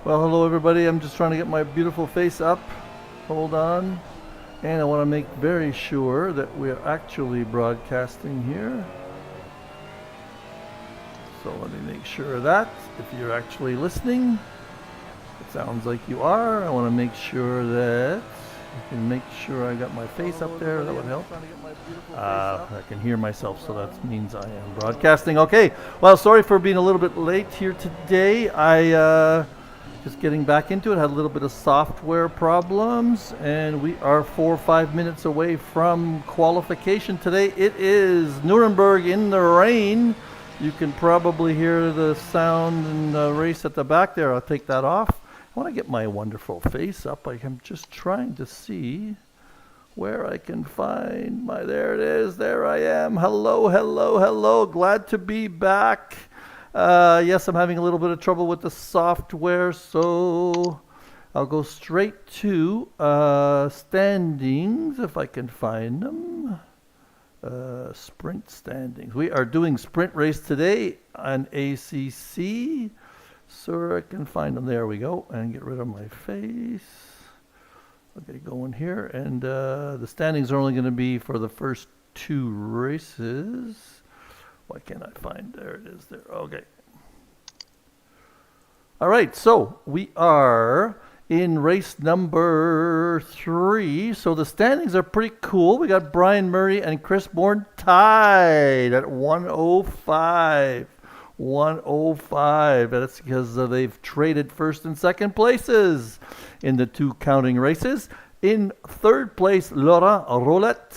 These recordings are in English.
Well, hello everybody. I'm just trying to get my beautiful face up. Hold on. And I want to make very sure that we're actually broadcasting here. So let me make sure of that. If you're actually listening, it sounds like you are. I want to make sure that you can make sure I got my face up there. That would help. I can hear myself, so that means I am broadcasting. Okay. Well, sorry for being a little bit late here today. I just getting back into it. Had a little bit of software problems, and we are 4 or 5 minutes away from qualification today. It is Nurburgring in the rain. You can probably hear the sound and the race at the back there. I'll take that off. I want to get my wonderful face up. I'm just trying to see where I can find my, there it is, there I am. Hello, hello, hello. Glad to be back. Yes, I'm having a little bit of trouble with the software, so I'll go straight to standings if I can find them. Sprint standings. We are doing sprint race today on ACC. So I can find them. There we go. And get rid of my face. Okay, going here. And the standings are only going to be for the first 2 races. Why can't I find? There it is there. Okay. All right. So we are in race number 3. So the standings are pretty cool. We got Brian Murray and Chris Bourne tied at 105. 105. That's because they've traded first and second places in the 2 counting races. In 3rd place, Laurent Roulette,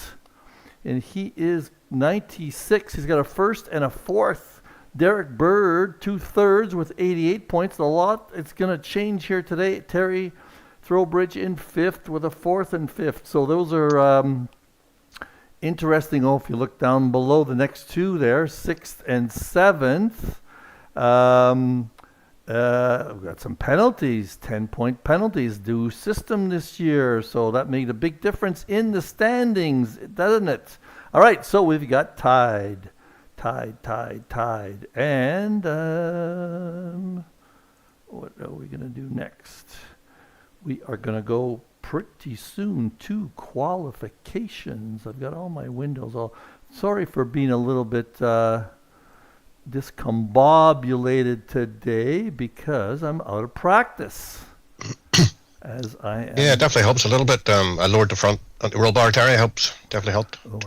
and he is 96. He's got a 1st and a 4th. Derek Bird, 2 thirds with 88 points. A lot. It's going to change here today. Terry Throwbridge in 5th with a 4th and 5th. So those are interesting. Oh, if you look down below the next 2 there, 6th and 7th. We've got some penalties, 10-point penalties due system this year. So that made a big difference in the standings, doesn't it? All right, so we've got tied. And what are we going to do next? We are going to go pretty soon to qualifications. I've got all my windows all. Sorry for being a little bit discombobulated today because I'm out of practice. As I am. Yeah, it definitely helps a little bit. I lowered the front roll bar area. Definitely helped. I'm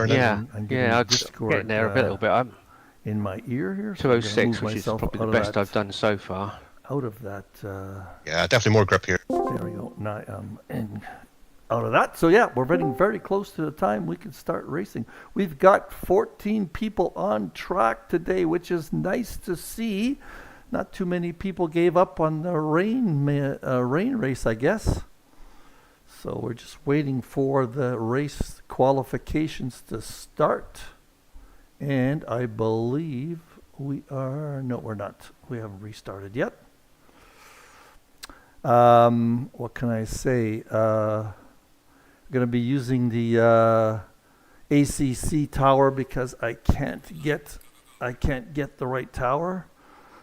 getting there a little bit. I'm in my ear here. So 206, which is probably the best I've done so far. Out of that. Yeah, definitely more grip here. There we go. Now I'm out of that. So yeah, we're getting very close to the time we can start racing. We've got 14 people on track today, which is nice to see. Not too many people gave up on the rain race, I guess. So we're just waiting for the race qualifications to start. And I believe we are, no, we're not. We haven't restarted yet. What can I say? I'm going to be using the ACC tower because I can't get the right tower,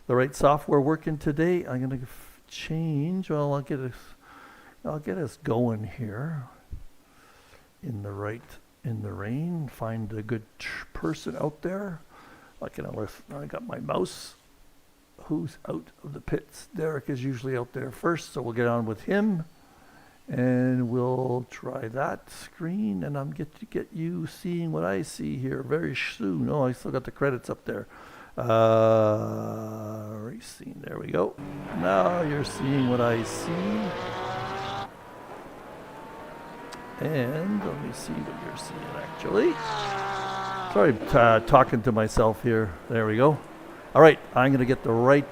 the right software working today. I'm going to change. Well, I'll get us going here in the rain. Find a good person out there. I got my mouse. Who's out of the pits? Derek is usually out there first, so we'll get on with him. And we'll try that screen, and I'm get you seeing what I see here very soon. Oh, I still got the credits up there. Racing, there we go. Now you're seeing what I see. And let me see what you're seeing actually. Sorry, talking to myself here. There we go. All right, I'm going to get the right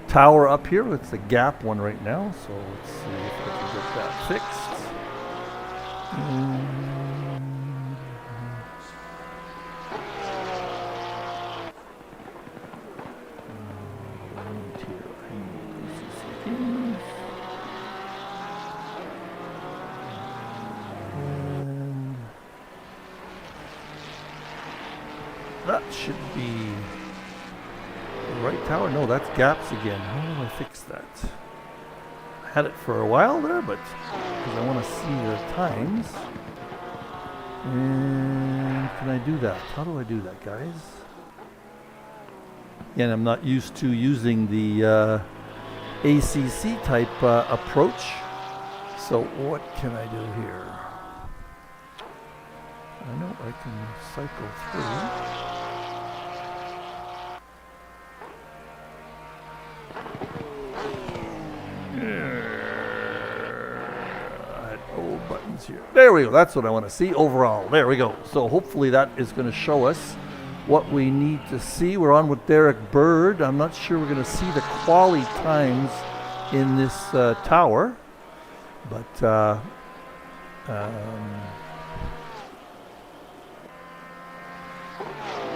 tower up here. It's the gap one right now, so let's see if I can get that fixed. That should be right tower? No, that's gaps again. How do I fix that? I had it for a while there, but because I want to see the times. And can I do that? How do I do that, guys? Again, I'm not used to using the ACC type approach. So what can I do here? I know I can cycle through. Old buttons here. There we go. That's what I want to see overall. There we go. So hopefully that is going to show us what we need to see. We're on with Derek Bird. I'm not sure we're going to see the quali times in this tower, but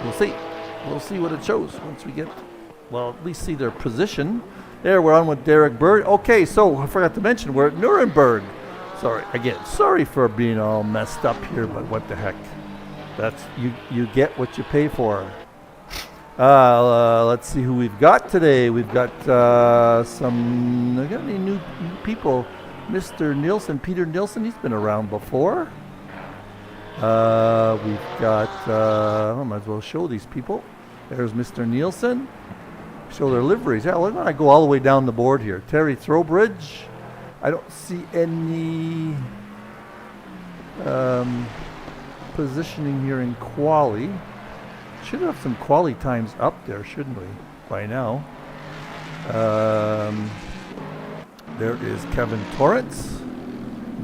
we'll see. We'll see what it shows once we get, well, at least see their position. There, we're on with Derek Bird. Okay, so I forgot to mention, we're at Nurburgring. Sorry, again, sorry for being all messed up here, but what the heck. That's, you get what you pay for. Let's see who we've got today. We've got some, I got any new people. Mr. Nielsen, Peter Nielsen, he's been around before. We've got, I might as well show these people. There's Mr. Nielsen. Show their liveries. Yeah, look when I go all the way down the board here. Terry Throwbridge. I don't see any positioning here in quali. Should have some quali times up there, shouldn't we? By now. There is Kevin Torrance.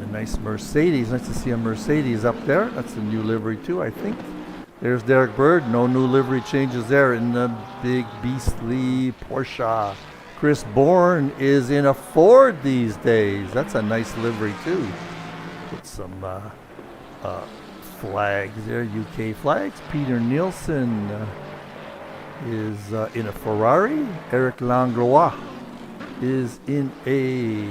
A nice Mercedes. Nice to see a Mercedes up there. That's a new livery too, I think. There's Derek Bird. No new livery changes there in the big beastly Porsche. Chris Bourne is in a Ford these days. That's a nice livery too. Put some flags there, UK flags. Peter Nielsen is in a Ferrari. Eric Langlois is in a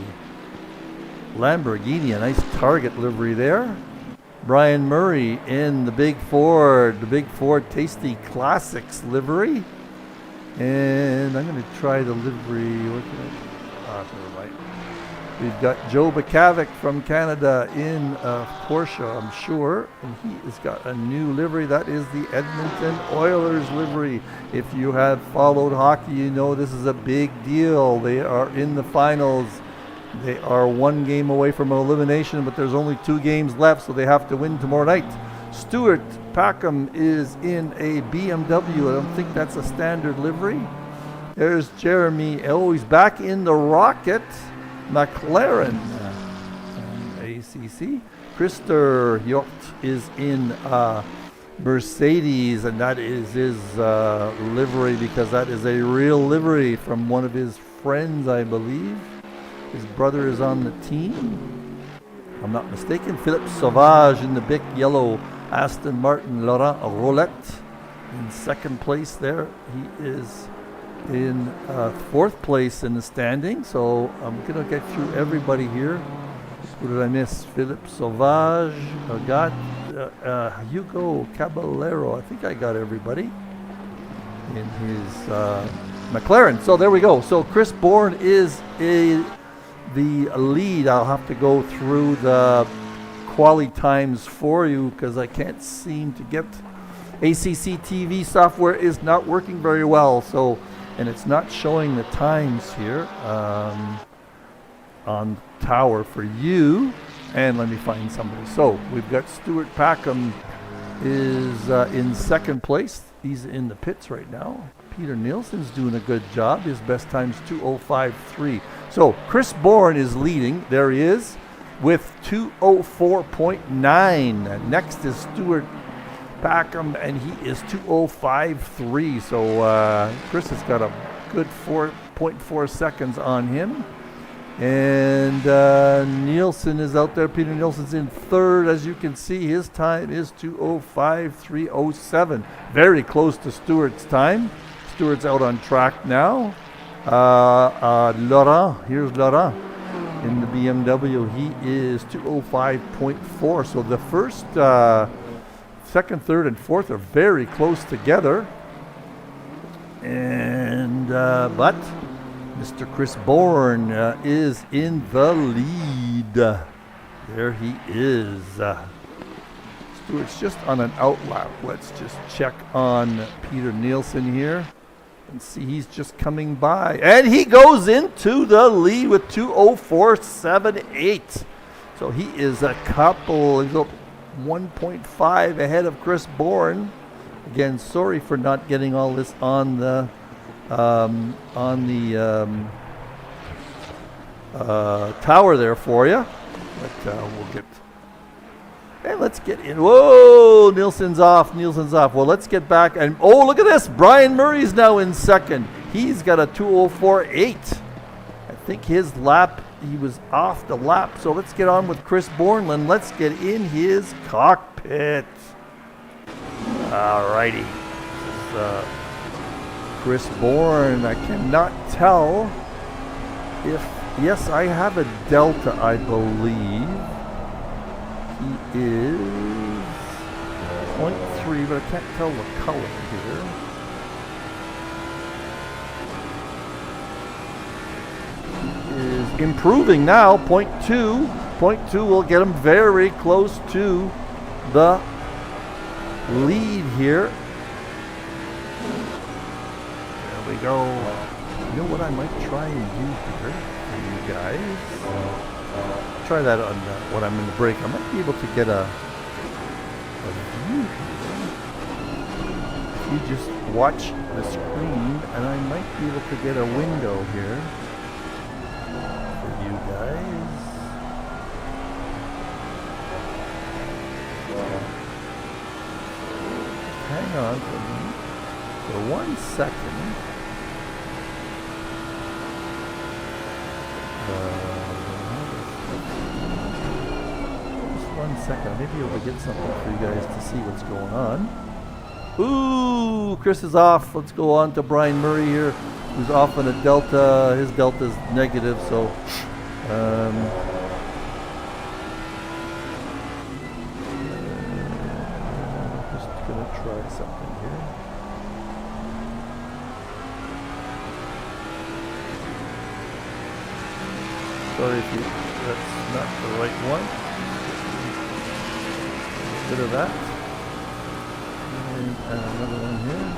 Lamborghini, a nice Target livery there. Brian Murray in the big Ford Tasty Classics livery. And I'm going to try the livery. What can I? Never mind. We've got Joe Bakavic from Canada in Porsche, I'm sure. And he has got a new livery. That is the Edmonton Oilers livery. If you have followed hockey, you know this is a big deal. They are in the finals. They are one game away from elimination, but there's only 2 games left, so they have to win tomorrow night. Stuart Packham is in a BMW. I don't think that's a standard livery. There's Jeremy. Oh, he's back in the Rocket McLaren. ACC. Christer Hjort is in Mercedes, and that is his livery because that is a real livery from one of his friends, I believe. His brother is on the team. I'm not mistaken. Philippe Sauvage in the big yellow Aston Martin Laurent Roulette in second place there. He is in 4th place in the standing. So I'm going to get through everybody here. Who did I miss? Philippe Sauvage. I got Hugo Caballero. I think I got everybody in his McLaren. So there we go. So Chris Bourne is the lead. I'll have to go through the quali times for you because I can't seem to get ACC TV software is not working very well. So, and it's not showing the times here on tower for you. And let me find somebody. So we've got Stuart Packham is in second place. He's in the pits right now. Peter Nielsen's doing a good job. His best time's 2:05.3. So Chris Bourne is leading. There he is with 2:04.9. Next is Stuart Packham, and he is 2:05.3. So Chris has got a good 4.4 seconds on him. And Nielsen is out there. Peter Nielsen's in third. As you can see, his time is 2:05.307. Very close to Stuart's time. Stuart's out on track now. Laurent, here's Laurent in the BMW. He is 2:05.4. So the first, second, third, and fourth are very close together. And but Mr. Chris Bourne is in the lead. There he is. Stewart's just on an outlap. Let's just check on Peter Nielsen here and see he's just coming by. And he goes into the lead with 2:04.78. So he is a couple, he's up 1.5 ahead of Chris Bourne. Again, sorry for not getting all this on the tower there for you. But we'll get. And let's get in. Whoa, Nielsen's off. Well, let's get back. And oh, look at this. Brian Murray's now in second. He's got a 2:04.8. I think his lap, he was off the lap. So let's get on with Chris Bourne and let's get in his cockpit. All righty. This is Chris Bourne. I cannot tell if, yes, I have a Delta, I believe. He is 0.3, but I can't tell the color here. He is improving now, 0.2. 0.2 will get him very close to the lead here. There we go. You know what I might try and do here for you guys? Try that on when I'm in the break. I might be able to get a view here. You just watch the screen, and I might be able to get a window here for you guys. Hang on for 1 second. Just 1 second. I may be able to get something for you guys to see what's going on. Ooh, Chris is off. Let's go on to Brian Murray here, who's off on a Delta. His Delta's negative, so just gonna try something here. Sorry if that's not the right one. A bit of that. And another one here.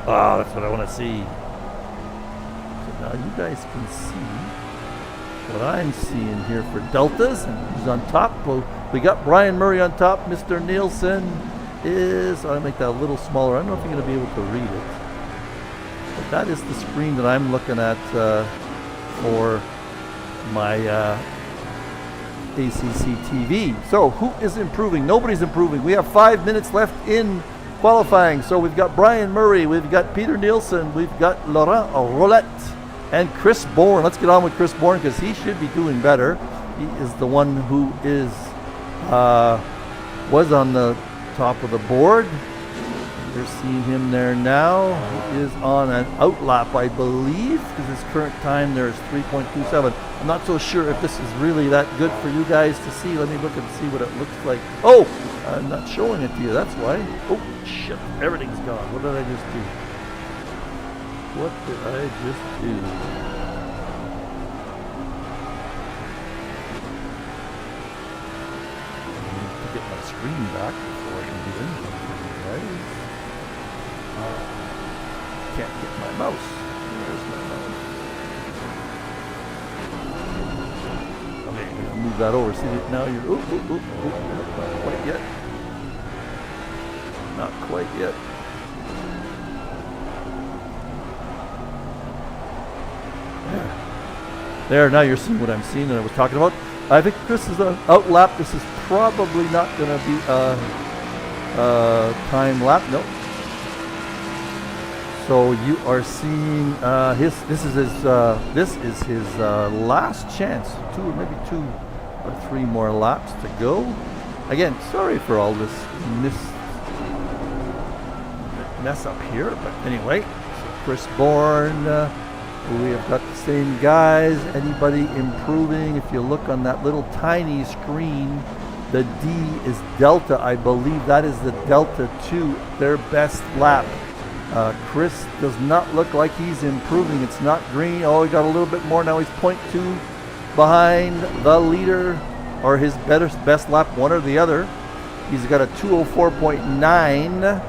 Ah, that's what I want to see. So now you guys can see what I'm seeing here for Deltas, and who's on top. Well, we got Brian Murray on top. Mr. Nielsen is, I'll make that a little smaller. I don't know if you're going to be able to read it. But that is the screen that I'm looking at for my ACC TV. So who is improving? Nobody's improving. We have 5 minutes left in qualifying. So we've got Brian Murray, we've got Peter Nielsen, we've got Laurent Roulette, and Chris Bourne. Let's get on with Chris Bourne because he should be doing better. He is the one who is was on the top of the board. You're seeing him there now. He is on an outlap, I believe, because his current time there is 3.27. I'm not so sure if this is really that good for you guys to see. Let me look and see what it looks like. Oh, I'm not showing it to you. That's why. Oh, shit. Everything's gone. What did I just do? What did I just do? I need to get my screen back before I can do anything for you guys. Can't get my mouse. Where's my mouse? Okay, I'm gonna move that over. See that now you're. Oop, oop, oop, oop. Not quite yet. Not quite yet. There, now you're seeing what I'm seeing that I was talking about. I think Chris is an outlap. This is probably not going to be a time lap. Nope. So you are seeing this is his last chance. Maybe two or three more laps to go. Again, sorry for all this mess up here, but anyway, so Chris Bourne We have got the same guys. Anybody improving? If you look on that little tiny screen, the D is Delta. I believe that is the Delta 2, their best lap. Chris does not look like he's improving. It's not green. Oh, he got a little bit more. Now he's 0.2 behind the leader, or his best lap, one or the other. He's got a 204.9.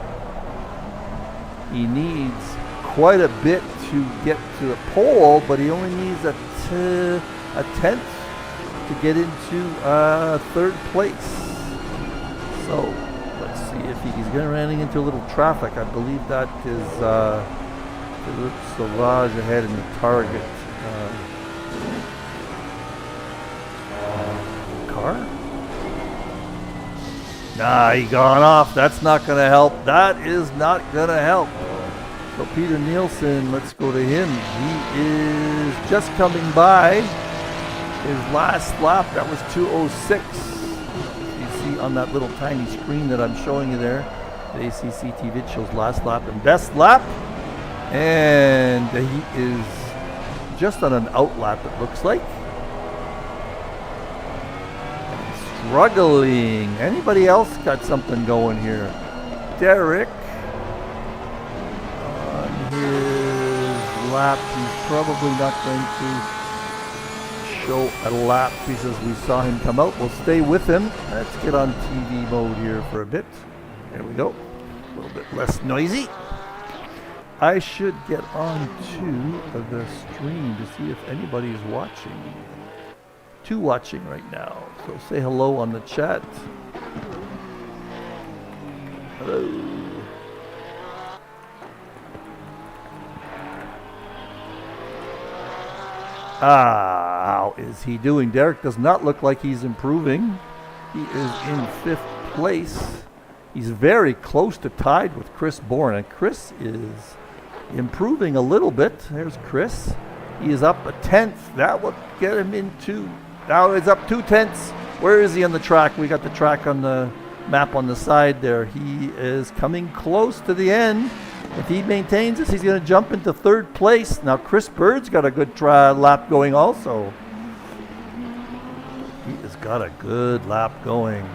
He needs quite a bit to get to the pole, but he only needs a tenth to get into third place. So let's see if he's going to running into a little traffic. I believe that is Philippe Sauvage ahead in the target car. Nah, he gone off. That's not going to help. That is not going to help. So Peter Nielsen, let's go to him. He is just coming by his last lap. That was 2:06. You see on that little tiny screen that I'm showing you there, the ACC TV shows last lap and best lap. And he is just on an out lap, it looks like. Struggling. Anybody else got something going here? Derek. His lap, he's probably not going to show a lap because we saw him come out. We'll stay with him. Let's get on TV mode here for a bit. There we go. A little bit less noisy. I should get on to the stream to see if anybody's watching. Two watching right now. So say hello on the chat. Hello. How is he doing? Derek does not look like he's improving. He is in 5th place. He's very close to tied with Chris Bourne, and Chris is improving a little bit. There's Chris. He is up a 10th. That will get him into, now he's up 2 tenths. Where is he on the track? We got the track on the map on the side there. He is coming close to the end. If he maintains this, he's going to jump into 3rd place. Now, Chris Bird's got a good lap going also. He has got a good lap going.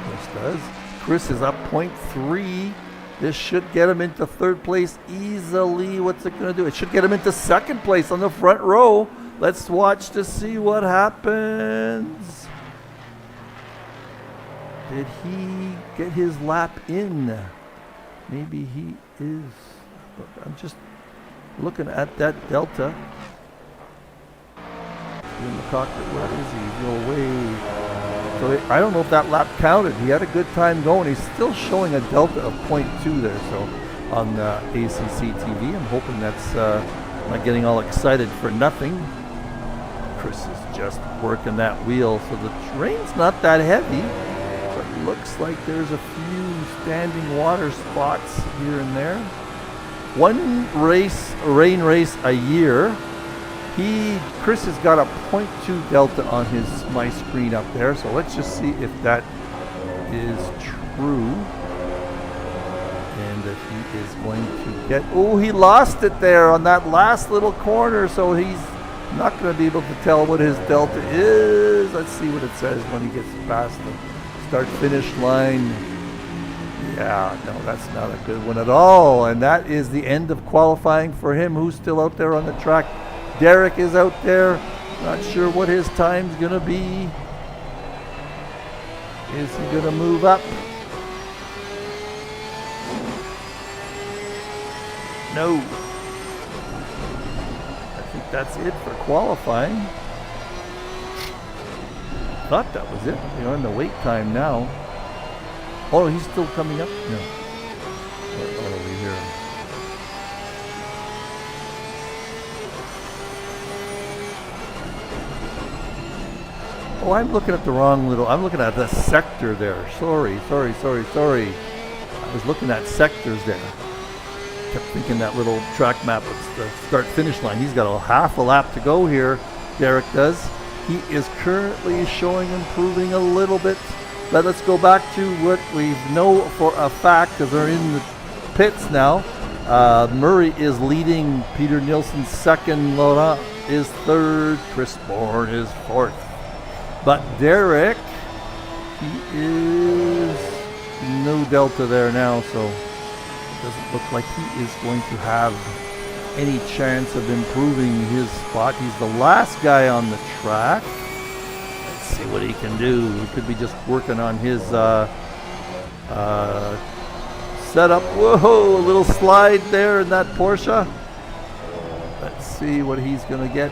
Chris does. Chris is up 0.3. This should get him into 3rd place easily. What's it going to do? It should get him into 2nd place on the front row. Let's watch to see what happens. Did he get his lap in? Maybe he is. I'm just looking at that Delta. In the cockpit, where is he? He's away. So I don't know if that lap counted. He had a good time going. He's still showing a Delta of 0.2 there. So on ACC TV, I'm hoping that's not getting all excited for nothing. Chris is just working that wheel. So the terrain's not that heavy. Looks like there's a few standing water spots here and there. One rain race a year. Chris has got a 0.2 Delta on my screen up there. So let's just see if that is true. And if he is going to get, oh, he lost it there on that last little corner. So he's not going to be able to tell what his Delta is. Let's see what it says when he gets past the start-finish line. Yeah, no, that's not a good one at all. And that is the end of qualifying for him. Who's still out there on the track? Derek is out there. Not sure what his time's going to be. Is he going to move up? No. I think that's it for qualifying. Thought that was it. You're on the wait time now. Oh, he's still coming up? No. What are we here? Oh, I'm looking at the wrong little, I'm looking at the sector there. Sorry. I was looking at sectors there. Kept thinking that little track map was the start-finish line. He's got a half a lap to go here, Derek does. He is currently showing improving a little bit. But let's go back to what we know for a fact, because they're in the pits now. Murray is leading. Peter Nielsen's second. Laurent is third. Chris Bourne is fourth. But Derek, he is no delta there now, so it doesn't look like he is going to have any chance of improving his spot. He's the last guy on the track. Let's see what he can do. He could be just working on his setup. Whoa, a little slide there in that Porsche. Let's see what he's going to get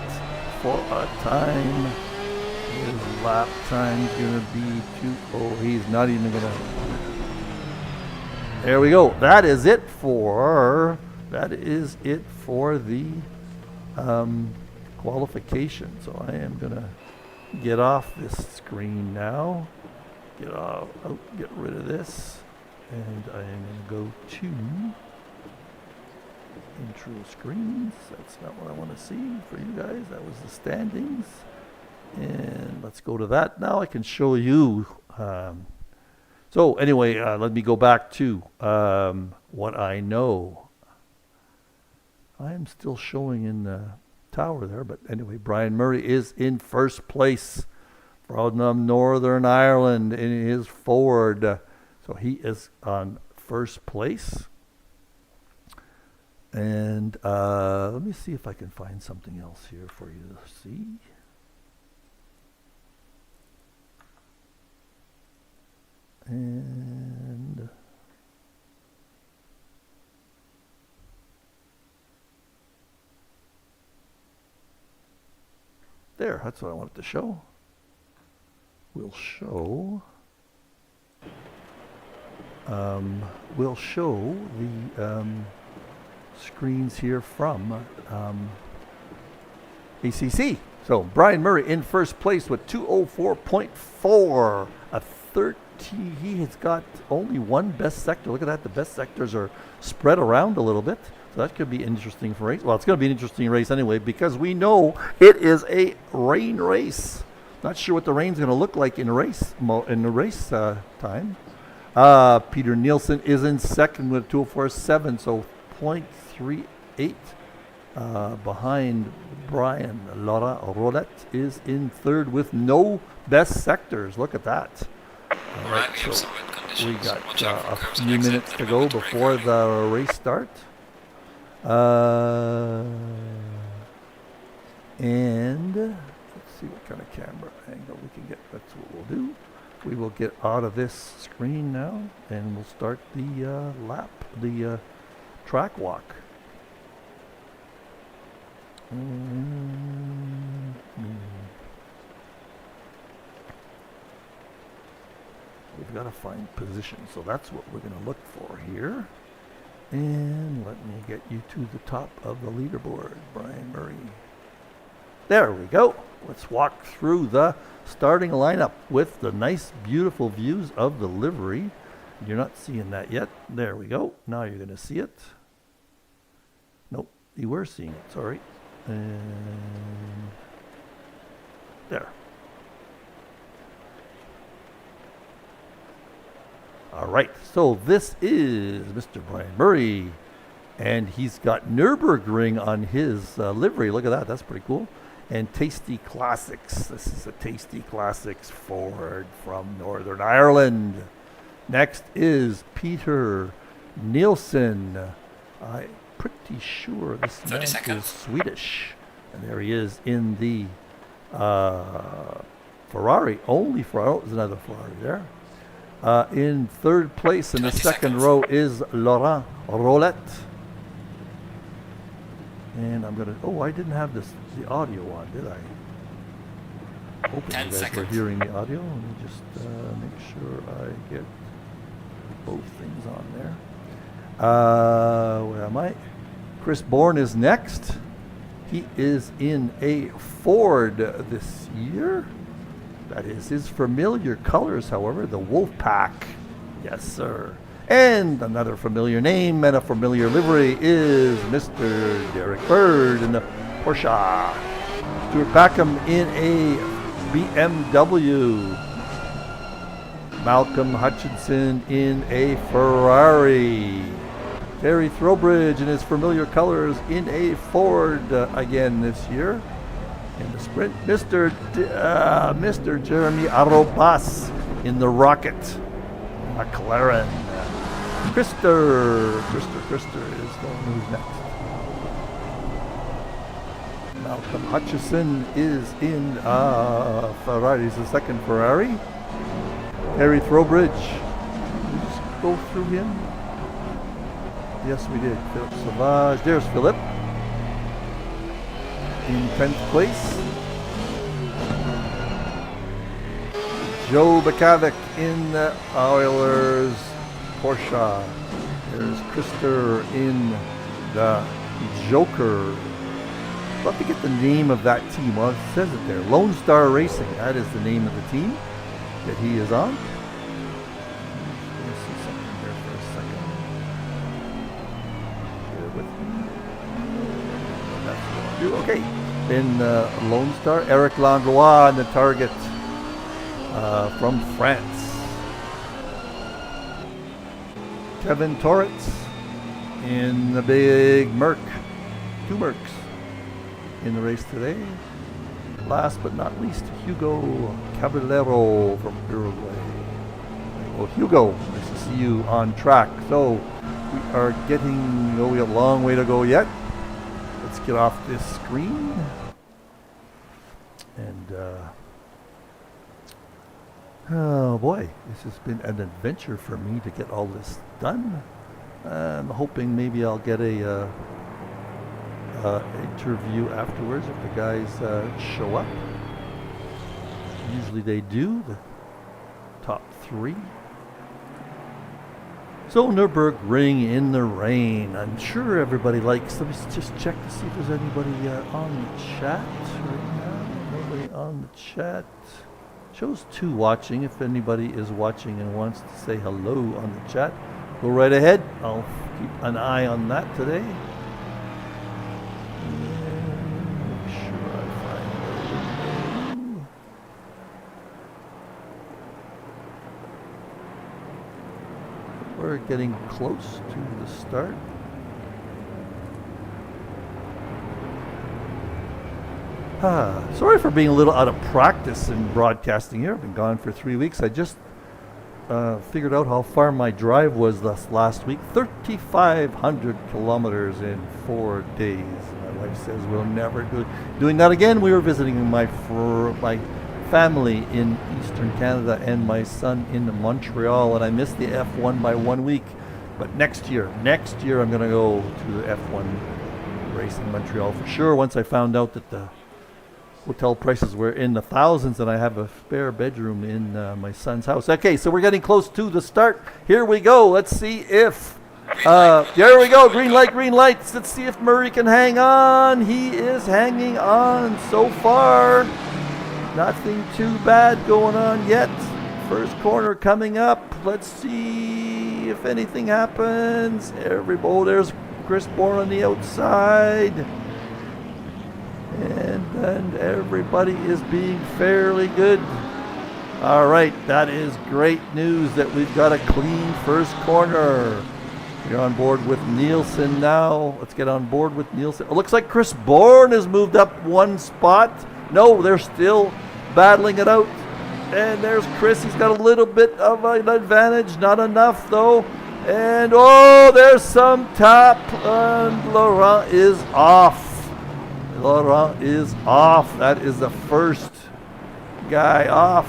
for a time. His lap time's going to be he's not even going to. There we go. That is it for the qualification. So I am going to get off this screen now. Get rid of this. And I am going to go to intro screens. That's not what I want to see for you guys. That was the standings. And let's go to that. Now I can show you. So anyway, let me go back to what I know. I am still showing in the tower there. But anyway, Brian Murray is in first place from Northern Ireland in his Ford. So he is on first place. And let me see if I can find something else here for you to see. And there, that's what I wanted to show. We'll show the screens here from ACC. So Brian Murray in first place with 204.4, a 13. He has got only one best sector. Look at that. The best sectors are spread around a little bit. So that could be interesting for race. Well, it's going to be an interesting race anyway because we know it is a rain race. Not sure what the rain's going to look like in the race time. Peter Nielsen is in second with 204.7, so 0.38 behind Brian. Laura Roulette is in third with no best sectors. Look at that. All right, so we got a few minutes to go before the race start. And let's see what kind of camera angle we can get. That's what we'll do. We will get out of this screen now, and we'll start the track walk. We've got to find position, so that's what we're going to look for here. And let me get you to the top of the leaderboard, Brian Murray. There we go. Let's walk through the starting lineup with the nice, beautiful views of the livery. You're not seeing that yet. There we go. Now you're going to see it. Nope, you were seeing it, sorry. And there. All right, so this is Mr. Brian Murray, and he's got Nurburgring on his livery. Look at that, that's pretty cool. And Tasty Classics. This is a Tasty Classics Ford from Northern Ireland. Next is Peter Nielsen. I'm pretty sure this man is Swedish. And there he is in the Ferrari. Only Ferrari. Oh, there's another Ferrari there. In third place in the second row is Laurent Roulette. And I'm going to... Oh, I didn't have the audio on, did I? Hoping you guys were hearing the audio. Let me just make sure I get both things on there. Where am I? Chris Bourne is next. He is in a Ford this year. That is his familiar colors, however, the Wolfpack. Yes, sir. And another familiar name and a familiar livery is Mr. Derek Bird in the Porsche. Stuart Packham in a BMW. Malcolm Hutchinson in a Ferrari. Terry Throwbridge in his familiar colors in a Ford again this year. In the sprint, Mr. Jeremy Arrobas in the Rocket McLaren. Krister is the one who's next. Malcolm Hutchison is in Ferrari's the second Ferrari. Terry Throwbridge. Did we just go through him? Yes, we did. Philip Savage. There's Philip. In 10th place. Joe Bakavic in the Oilers Porsche. There's Krister in the Joker. I'd love to get the name of that team. Well, it says it there. Lone Star Racing. That is the name of the team that he is on. Let me see something there for a second. Bear with me. That's what I'll do. Okay. In Lone Star, Eric Langlois in the Target from France. Kevin Torres in the big Merc. 2 Mercs in the race today. Last but not least, Hugo Caballero from Uruguay. Well, Hugo, nice to see you on track. So we are getting, we have a long way to go yet. Let's get off this screen. And, oh boy, this has been an adventure for me to get all this done. I'm hoping maybe I'll get a interview afterwards if the guys show up. Usually they do, the top 3. So Nurburgring in the rain. I'm sure everybody likes. Let me just check to see if there's anybody on the chat right now. Nobody on the chat. Shows 2 watching. If anybody is watching and wants to say hello on the chat, go right ahead. I'll keep an eye on that today. Make sure I find the window. We're getting close to the start. Sorry for being a little out of practice in broadcasting here. I've been gone for 3 weeks. I just figured out how far my drive was this last week. 3,500 kilometers in 4 days. My wife says we'll never doing that again. We were visiting my family in Eastern Canada and my son in Montreal, and I missed the F1 by 1 week. But next year I'm going to go to the F1 race in Montreal for sure. Once I found out that the hotel prices were in the thousands and I have a spare bedroom in my son's house. Okay, so we're getting close to the start. Here we go. Let's see if there we go. Green light, green lights. Let's see if Murray can hang on. He is hanging on so far. Nothing too bad going on yet. First corner coming up. Let's see if anything happens. There's Chris Bourne on the outside. And everybody is being fairly good. All right, that is great news that we've got a clean first corner. We're on board with Nielsen now. Let's get on board with Nielsen. It looks like Chris Bourne has moved up 1 spot. No, they're still battling it out. And there's Chris. He's got a little bit of an advantage. Not enough, though. And, oh, there's some top. And Laurent is off. That is the first guy off.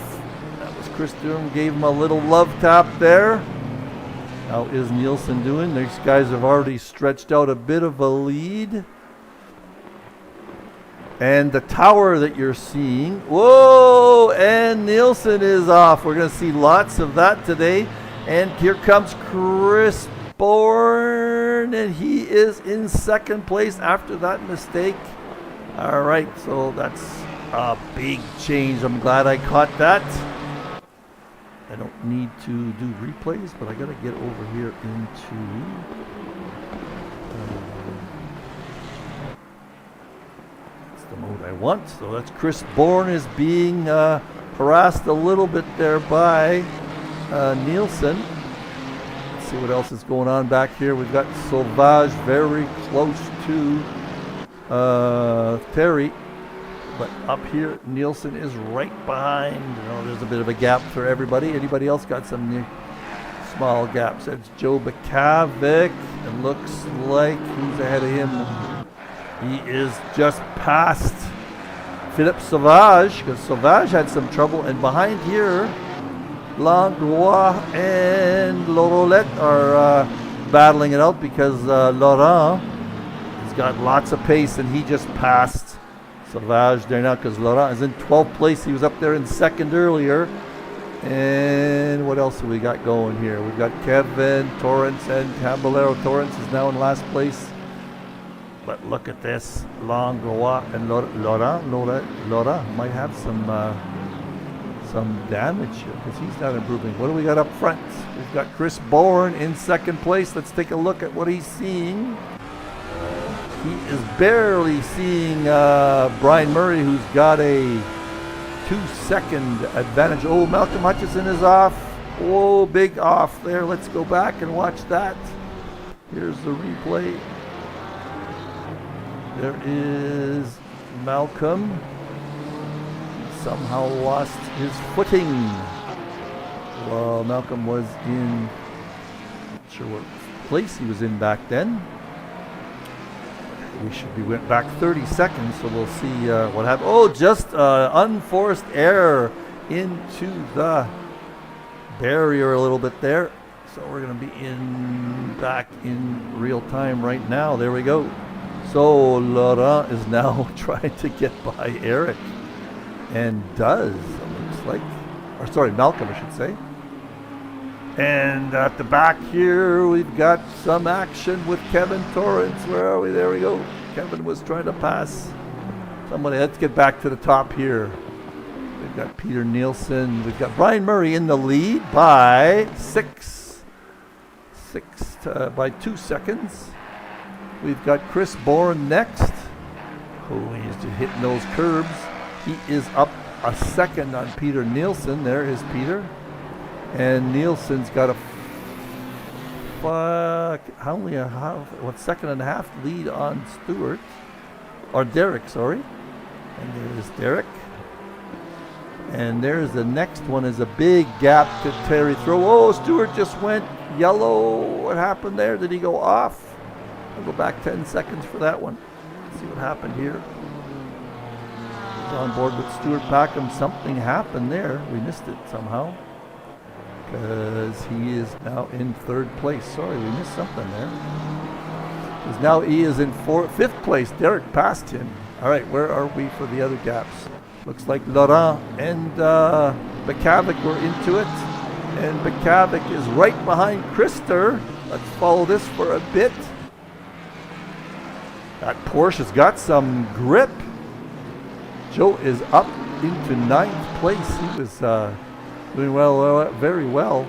That was Chris Durham. Gave him a little love tap there. How is Nielsen doing? These guys have already stretched out a bit of a lead. And the tower that you're seeing, whoa, and Nielsen is off. We're going to see lots of that today. And here comes Chris Bourne, and he is in second place after that mistake. All right, so that's a big change. I'm glad I caught that. I don't need to do replays, but I got to get over here into that's the mode I want. So that's Chris Bourne is being harassed a little bit there by Nielsen. Let's see what else is going on back here. We've got Sauvage very close to Terry. But up here, Nielsen is right behind. There's a bit of a gap for everybody. Anybody else got some small gaps? It's Joe Bakavic. It looks like who's ahead of him? He is just past Philippe Sauvage, because Sauvage had some trouble. And behind here, Langlois and Laurolette are battling it out because Laurent has got lots of pace and he just passed Sauvage there now because Laurent is in 12th place. He was up there in second earlier. And what else have we got going here? We've got Kevin Torrance and Caballero. Torrance is now in last place. But look at this. Langlois and Laurent might have some damage here because he's not improving. What do we got up front? We've got Chris Bourne in second place. Let's take a look at what he's seeing. He is barely seeing Brian Murray, who's got a 2-second advantage. Oh, Malcolm Hutchison is off. Oh, big off there. Let's go back and watch that. Here's the replay. There is Malcolm. Somehow lost his footing. Well, Malcolm was in, not sure what place he was in back then. We went back 30 seconds, so we'll see what happened. Oh, just unforced error into the barrier a little bit there. So we're going to be back in real time right now. There we go. So Laurent is now trying to get by Eric. And does, it looks like. Or sorry, Malcolm, I should say. And at the back here, we've got some action with Kevin Torrance. Where are we? There we go. Kevin was trying to pass somebody. Let's get back to the top here. We've got Peter Nielsen. We've got Brian Murray in the lead by by 2 seconds. We've got Chris Bourne next. Oh, he's just hitting those curbs. He is up a second on Peter Nielsen. There is Peter. And Nielsen's got second and a half lead on Stewart. Or Derek, sorry. And there's Derek. And there's the next one is a big gap to Terry throw. Oh, Stewart just went yellow. What happened there? Did he go off? I'll go back 10 seconds for that one. Let's see what happened here. On board with Stuart Packham. Something happened there. We missed it somehow because he is now in third place. Sorry, we missed something there. Because now he is in fifth place. Derek passed him. All right, where are we for the other gaps? Looks like Laurent and Bakavic were into it. And Bakavic is right behind Krister. Let's follow this for a bit. That Porsche has got some grip. Joe is up into 9th place. He was doing very well.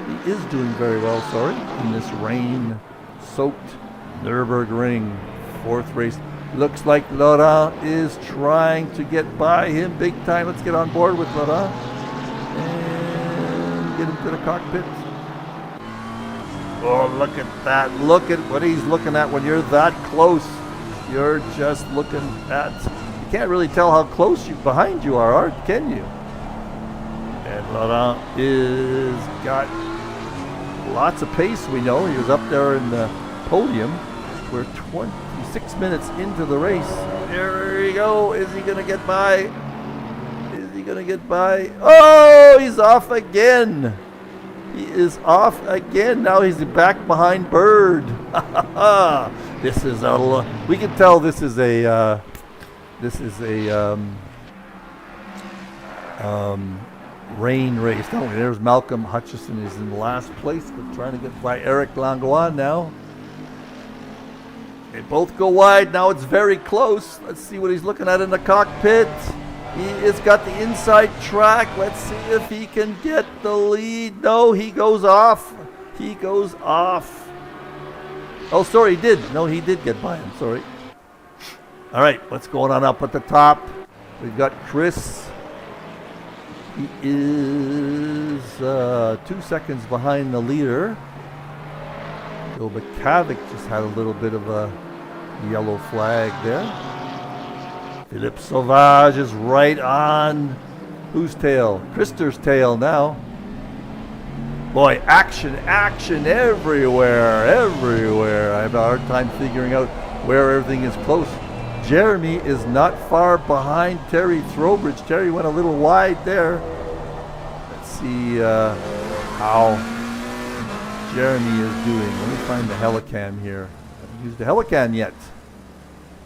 He is doing very well, sorry, in this rain-soaked Nurburgring 4th race. Looks like Laurent is trying to get by him big time. Let's get on board with Laurent and get him to the cockpit. Oh, look at that. Look at what he's looking at when you're that close. You're just looking at... You can't really tell how close behind you are, Art, can you? And Laurent is got lots of pace, we know. He was up there in the podium. We're 26 minutes into the race. There you go. Is he going to get by? Is he going to get by? Oh, he's off again. He is off again. Now he's back behind Bird. This is a... We can tell this is a... rain race, don't we? There's Malcolm Hutchison is in last place, but trying to get by Eric Langlois now. They both go wide. Now it's very close. Let's see what he's looking at in the cockpit. He has got the inside track. Let's see if he can get the lead. No, he goes off. He goes off. Oh, sorry, he did. No, he did get by him. Sorry. All right, what's going on up at the top? We've got Chris He is 2 seconds behind the leader. Joe McCavick just had a little bit of a yellow flag there. Philippe Sauvage is right on whose tail? Krister's tail now. Boy, action everywhere. I have a hard time figuring out where everything is close. Jeremy is not far behind Terry Throwbridge. Terry went a little wide there. Let's see how Jeremy is doing. Let me find the Helicam here. I haven't used the Helicam yet.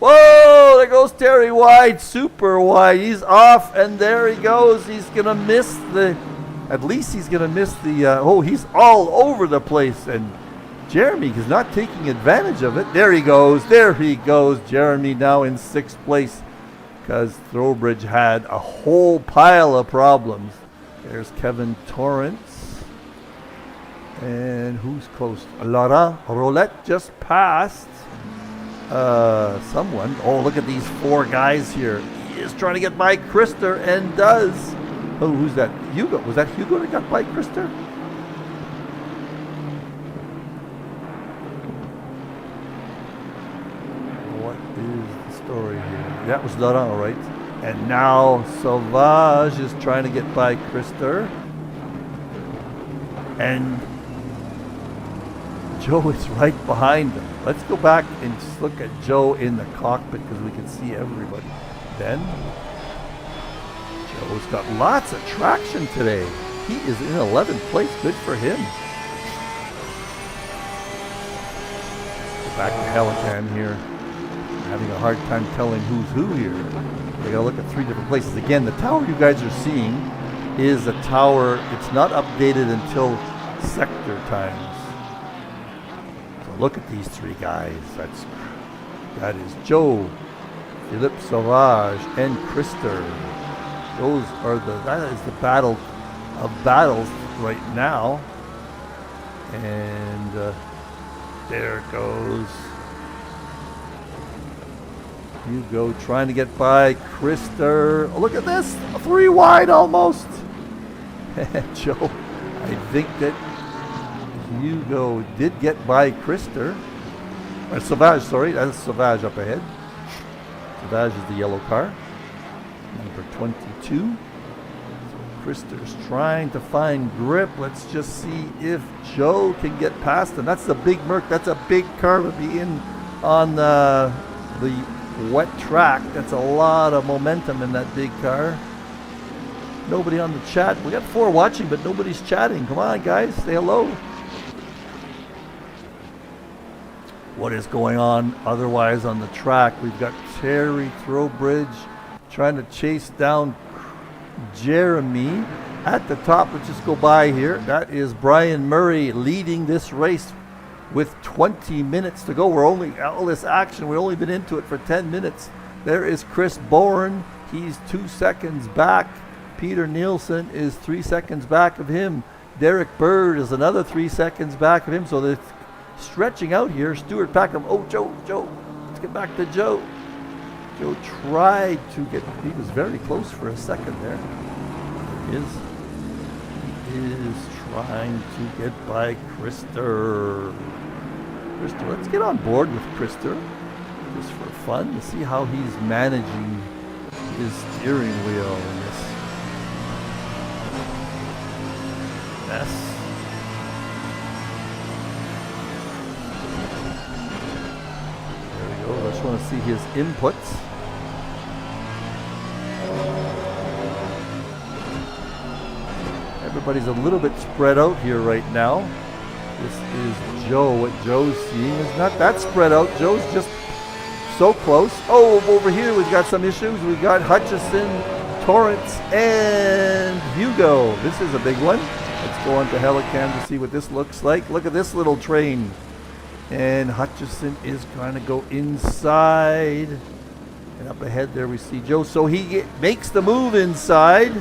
Whoa, there goes Terry wide, super wide. He's off, and there he goes. He's going to miss the, at least he's going to miss the, he's all over the place. And Jeremy is not taking advantage of it. There he goes. Jeremy now in 6th place because Throwbridge had a whole pile of problems. There's Kevin Torrance. And who's close? Laurent Roulette just passed someone. Oh, look at these 4 guys here. He is trying to get by Krister and does. Oh, who's that? Hugo. Was that Hugo that got by Krister? What is the story here? That was Laurent, all right. And now Sauvage is trying to get by Krister. And Joe is right behind him. Let's go back and just look at Joe in the cockpit because we can see everybody. Then, Joe's got lots of traction today. He is in 11th place. Good for him. Go back to Helicam here. I'm having a hard time telling who's who here. We gotta look at 3 different places. Again, the tower you guys are seeing is a tower. It's not updated until sector times. Look at these 3 guys. That is Joe, Philippe Sauvage, and Krister. That is the battle of battles right now. And there goes Hugo trying to get by Krister. Oh, look at this, 3 wide almost. Joe, I think that Hugo did get by Krister. Sauvage, sorry. That's Sauvage up ahead. Sauvage is the yellow car. Number 22. So Krister's trying to find grip. Let's just see if Joe can get past him. That's the big Merc. That's a big car to be in on the wet track. That's a lot of momentum in that big car. Nobody on the chat. We got 4 watching, but nobody's chatting. Come on, guys. Say hello. What is going on otherwise on the track? We've got Terry Throwbridge trying to chase down Jeremy at the top. Let's just go by here. That is Brian Murray leading this race with 20 minutes to go. We're only, all this action, we've only been into it for 10 minutes. There is Chris Bourne. He's 2 seconds back. Peter Nielsen is 3 seconds back of him. Derek Bird is another 3 seconds back of him. So the stretching out here. Stuart Packham. Oh, Joe. Let's get back to Joe. Joe tried to get, he was very close for a second there. He is trying to get by Krister. Let's get on board with Krister just for fun to see how he's managing his steering wheel in this mess. I just want to see his inputs. Everybody's a little bit spread out here right now. This is Joe. What Joe's seeing is not that spread out. Joe's just so close. Oh, over here we've got some issues. We've got Hutchison, Torrance, and Hugo. This is a big one. Let's go on to Helicam to see what this looks like. Look at this little train. And Hutchison is going to go inside. And up ahead there we see Joe. So he makes the move inside.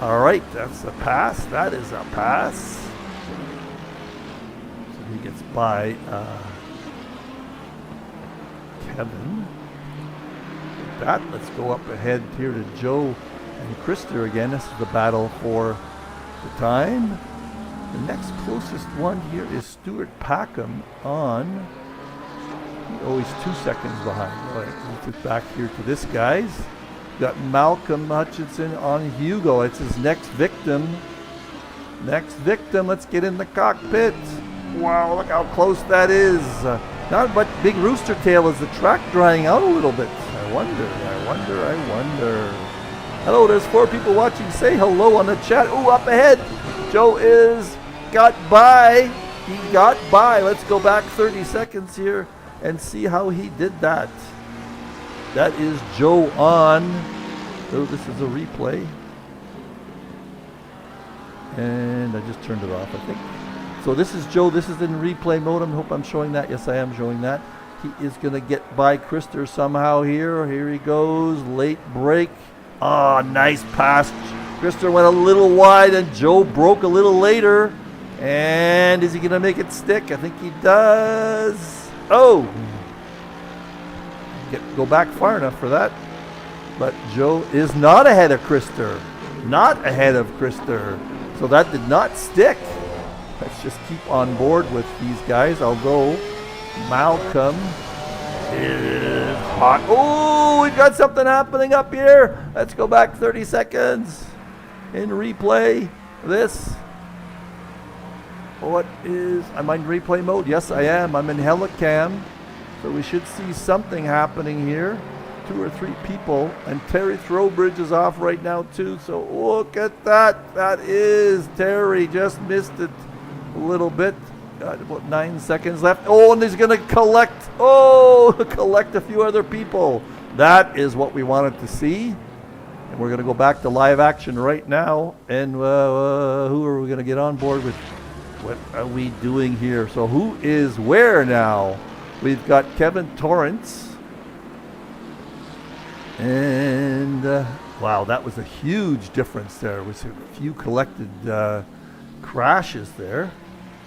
All right, that's a pass. That is a pass. So he gets by Kevin. With that, let's go up ahead here to Joe And Krister again, this is the battle for the time. The next closest one here is Stuart Packham on, he's 2 seconds behind. Right, let's get back here to this guy's. Got Malcolm Hutchinson on Hugo. It's his next victim. Next victim, let's get in the cockpit. Wow, look how close that is. Not but big rooster tail. Is the track drying out a little bit? I wonder. Hello, there's 4 people watching. Say hello on the chat. Ooh, up ahead. Joe got by. He got by. Let's go back 30 seconds here and see how he did that. That is Joe on. So this is a replay. And I just turned it off, I think. So this is Joe. This is in replay mode. I hope I'm showing that. Yes, I am showing that. He is going to get by Krister somehow here. Here he goes. Late break. Ah, nice pass. Krister went a little wide and Joe broke a little later. And is he going to make it stick? I think he does. Oh! Go back far enough for that. But Joe is not ahead of Krister. Not ahead of Krister. So that did not stick. Let's just keep on board with these guys. Although Malcolm is hot. Oh, we've got something happening up here. Let's go back 30 seconds in replay. This. What is, I'm in replay mode. Yes, I am. I'm in helicam. So we should see something happening here. 2 or 3 people. And Terry Throwbridge is off right now too. So look at that. That is Terry. Just missed it a little bit. Got about 9 seconds left. Oh, and he's going to collect a few other people. That is what we wanted to see. And we're going to go back to live action right now. And who are we going to get on board with? What are we doing here? So who is where now? We've got Kevin Torrance. And wow, that was a huge difference there. There was a few collected crashes there.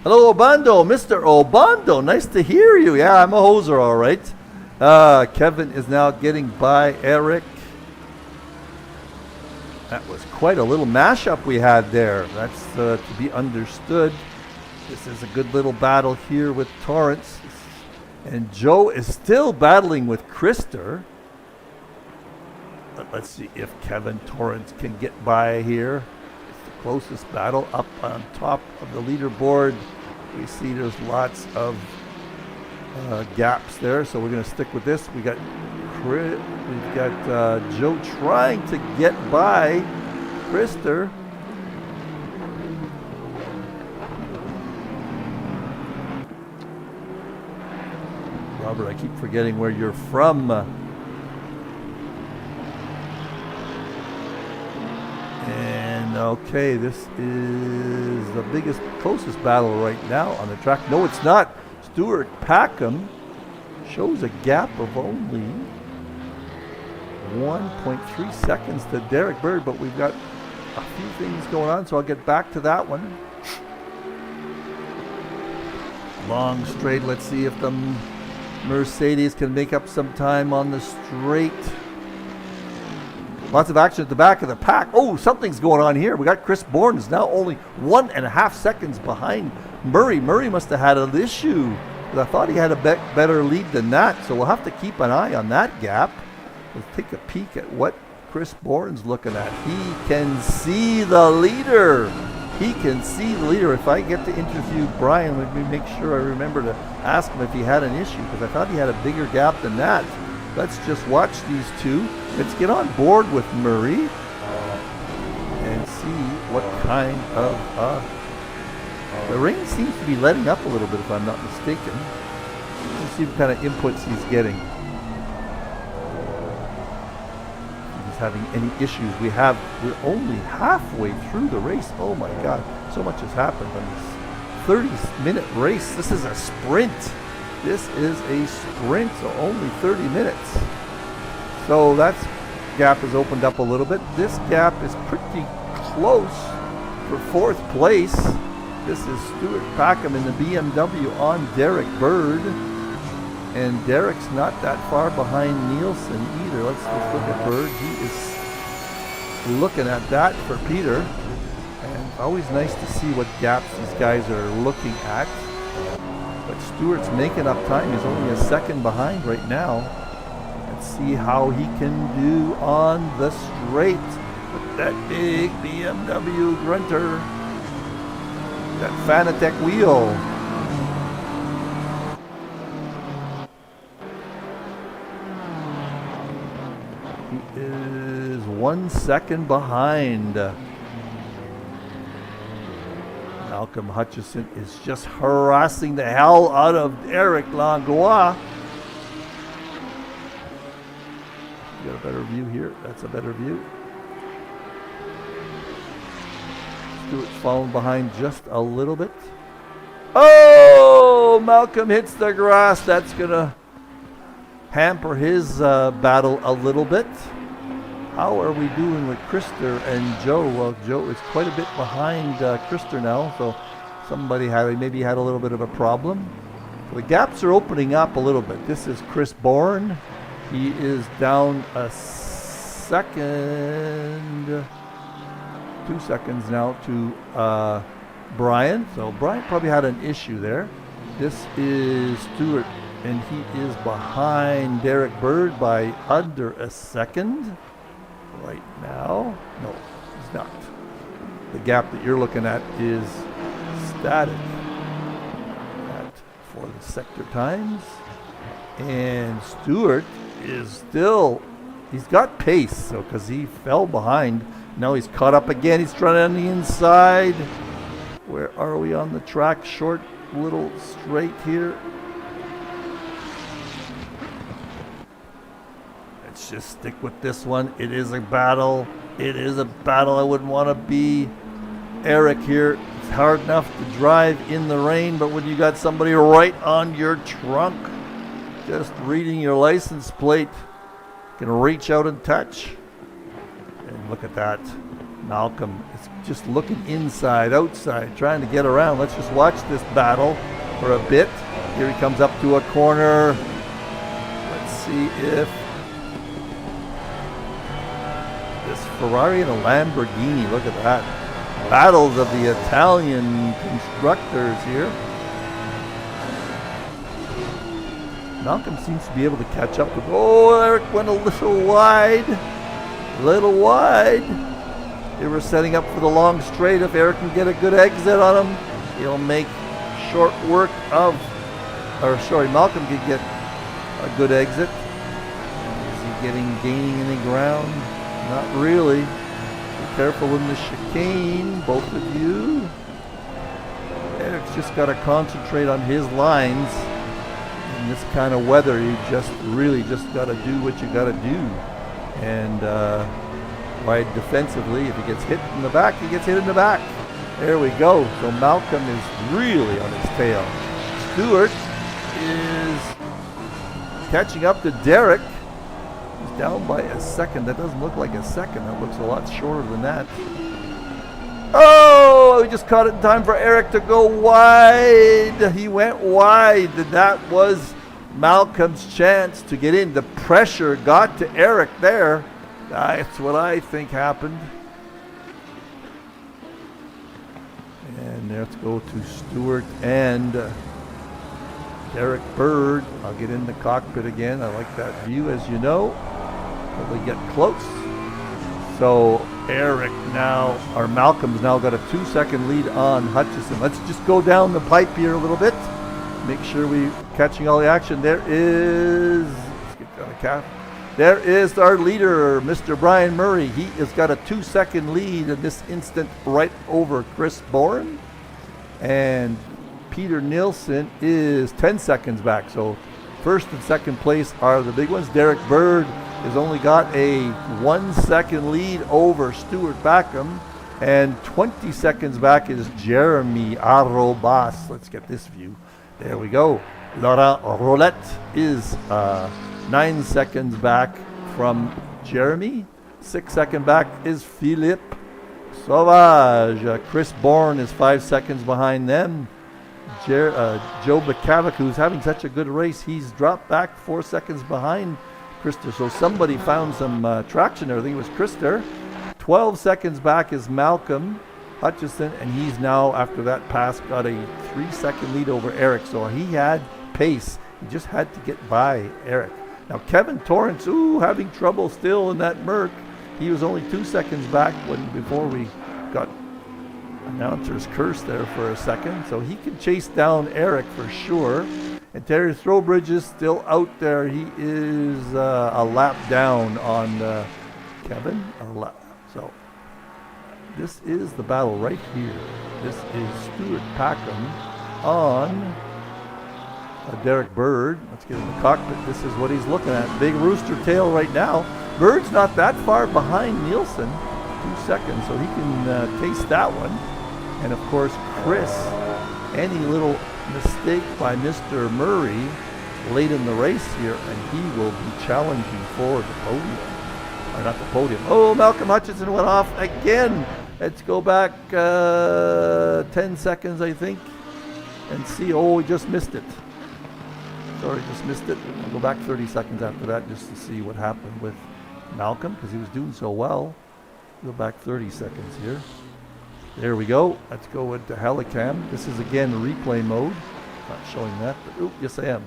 Hello, Obando, Mr. Obando. Nice to hear you. Yeah, I'm a hoser, all right. Kevin is now getting by Eric. That was quite a little mashup we had there. That's to be understood. This is a good little battle here with Torrance. And Joe is still battling with Krister. But let's see if Kevin Torrance can get by here. It's the closest battle up on top of the leaderboard. We see there's lots of gaps there, so we're going to stick with this. We've got Joe trying to get by Krister. Robert, I keep forgetting where you're from. And okay, this is the biggest, closest battle right now on the track. No, it's not. Stuart Packham shows a gap of only 1.3 seconds to Derek Bird, but we've got a few things going on, so I'll get back to that one. Long straight. Let's see if the Mercedes can make up some time on the straight. Lots of action at the back of the pack. Oh, something's going on here. We got Chris Bourne is now only 1.5 seconds behind Murray. Murray must have had an issue. I thought he had a better lead than that, so we'll have to keep an eye on that gap. Let's take a peek at what Chris Bourne's looking at. He can see the leader. He can see the leader. If I get to interview Brian, let me make sure I remember to ask him if he had an issue, because I thought he had a bigger gap than that. Let's just watch these two. Let's get on board with Murray and see what kind of... the rain seems to be letting up a little bit, if I'm not mistaken. Let's see what kind of inputs he's getting. If he's having any issues. We're only halfway through the race. Oh my God, so much has happened on this 30-minute race. This is a sprint. This is a sprint, so only 30 minutes. So that gap has opened up a little bit. This gap is pretty close for 4th place. This is Stuart Packham in the BMW on Derek Bird. And Derek's not that far behind Nielsen either. Let's look at Bird. He is looking at that for Peter. And always nice to see what gaps these guys are looking at. But Stewart's making up time. He's only a second behind right now. Let's see how he can do on the straight with that big BMW grunter. That Fanatec wheel. He is 1 second behind. Malcolm Hutchison is just harassing the hell out of Eric Langlois. You got a better view here? That's a better view. Stewart's falling behind just a little bit. Oh! Malcolm hits the grass. That's going to hamper his battle a little bit. How are we doing with Krister and Joe? Well, Joe is quite a bit behind Krister now, so somebody maybe had a little bit of a problem. So the gaps are opening up a little bit. This is Chris Bourne. He is down a second, 2 seconds now to Brian. So Brian probably had an issue there. This is Stewart, and he is behind Derek Bird by under a second. Right now, no, he's not. The gap that you're looking at is static for the sector times. And Stewart is still, he's got pace, so because he fell behind. Now he's caught up again. He's trying on the inside. Where are we on the track? Short little straight here. Just stick with this one. It is a battle. It is a battle. I wouldn't want to be Eric here. It's hard enough to drive in the rain, but when you got somebody right on your trunk, just reading your license plate, you can reach out and touch. And look at that. Malcolm is just looking inside, outside, trying to get around. Let's just watch this battle for a bit. Here he comes up to a corner. Let's see if Ferrari and a Lamborghini. Look at that. Battles of the Italian constructors here. Malcolm seems to be able to catch up with. Oh, Eric went a little wide. Little wide. They were setting up for the long straight. If Eric can get a good exit on him, he'll make short work of, Malcolm can get a good exit. Is he gaining any ground? Not really. Be careful in the chicane, both of you. Eric's just got to concentrate on his lines. In this kind of weather, you just got to do what you got to do. And wide defensively, if he gets hit in the back, he gets hit in the back. There we go. So Malcolm is really on his tail. Stewart is catching up to Derek. Down by a second. That doesn't look like a second. That looks a lot shorter than that. Oh, we just caught it in time for Eric to go wide. He went wide. That was Malcolm's chance to get in. The pressure got to Eric there. That's what I think happened. And let's go to Stewart and Derek Bird. I'll get in the cockpit again. I like that view, as you know. Probably get close. So Eric now, or Malcolm's now got a 2 second lead on Hutchison. Let's just go down the pipe here a little bit. Make sure we're catching all the action. There is, let's get down the cap. There is our leader, Mr. Brian Murray. He has got a 2 second lead in this instant right over Chris Bourne. And Peter Nielsen is 10 seconds back. So first and second place are the big ones. Derek Bird has only got a 1 second lead over Stuart Backham. And 20 seconds back is Jeremy Arrobas. Let's get this view. There we go. Laurent Roulette is 9 seconds back from Jeremy. 6 seconds back is Philippe Sauvage. Chris Bourne is 5 seconds behind them. Joe Bacavac, who's having such a good race, he's dropped back 4 seconds behind Krister. So somebody found some traction there. I think it was Krister. 12 seconds back is Malcolm Hutchison, and he's now, after that pass, got a 3-second lead over Eric. So he had pace. He just had to get by Eric. Now Kevin Torrance, having trouble still in that Merc. He was only 2 seconds back before we got announcer's curse there for a second. So he can chase down Eric for sure. And Terry Throwbridge is still out there. He is a lap down on Kevin. So this is the battle right here. This is Stuart Packham on Derek Bird. Let's get in the cockpit. This is what he's looking at. Big rooster tail right now. Bird's not that far behind Nielsen. 2 seconds, so he can taste that one. And of course, Chris, any little mistake by Mr. Murray late in the race here, and he will be challenging for the podium. Or not the podium. Oh, Malcolm Hutchison went off again. Let's go back 10 seconds, I think, and see. Oh, he just missed it. Sorry, just missed it. I'll go back 30 seconds after that just to see what happened with Malcolm, because he was doing so well. Go back 30 seconds here. There we go. Let's go into Helicam. This is again replay mode. Not showing that, but yes I am.